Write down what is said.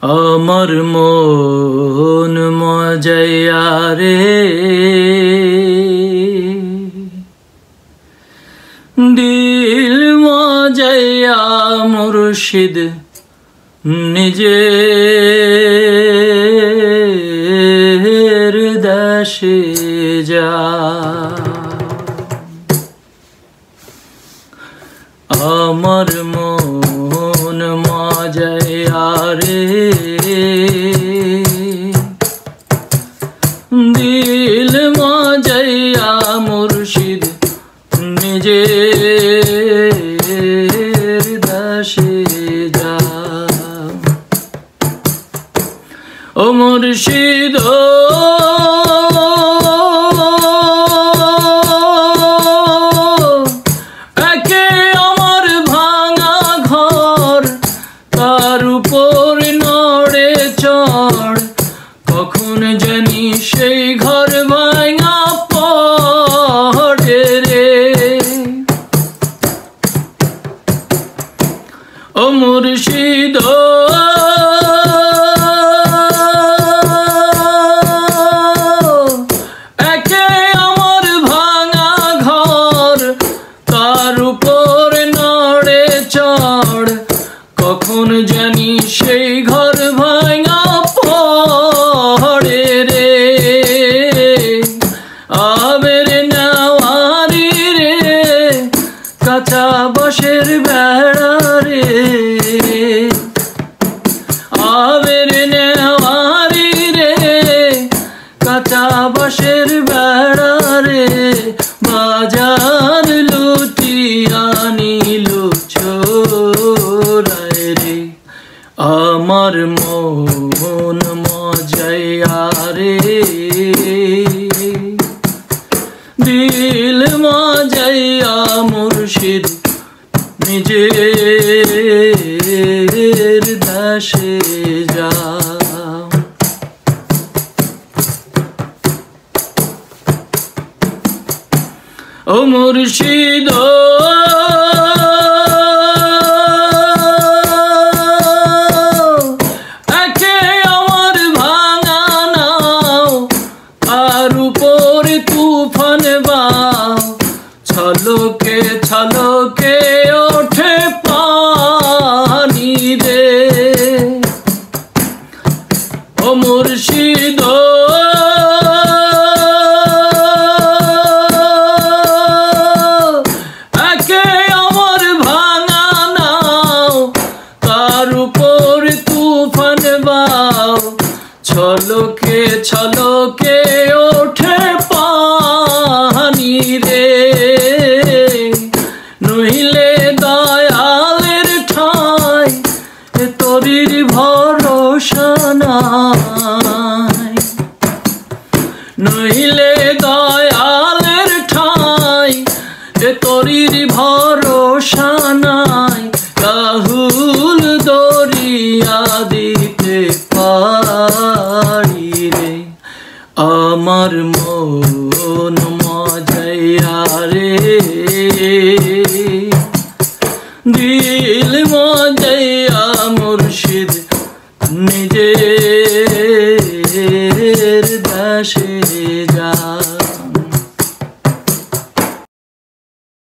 আমার মন মজাইয়া রে দিল মজাইয়া মুর্শিদ নিজের দেশে যা আমার মন মজাইয়া রে দিল মজাইয়া মুর্শিদ নিজের দেশে যা ও মুর্শিদ কখন জানি সেই ঘর ভাঙা পড়ে রে ও মুর্শিদ একে আমার ভাঙা ঘর তার উপর নড়ে চড় কখন জানি সেই ঘর ভাঙা পড়ে রে আবের নেওয়ারি রে কাঁচা বাঁশের বেড়া রে আবের নেওয়ারি রে কাঁচা বাঁশের বেড়া রে বাজার লুটিয়া নিল চোরায় রে আমার মন মজাইয়া রে দিল মজাইয়া মুর্শিদ নিজের দেশে যা ও মুর্শিদ ছলকে ছলকে ওঠে পানি রে ও মুর্শিদ একে আমার ভাঙা নাও তার উপর তুফান বাও ছলকে ছলকে ওঠে পানি রে নইলে দয়ালের ঠাই তোরির ভরসা নাই নইলে দয়ালের ঠাই তোরির ভরসা নাই কাহুল দরিয়া দিতে পারি রে আমার মন মজাইয়া রে দিল মজাইয়া মুর্শিদ নিজের দেশে যা।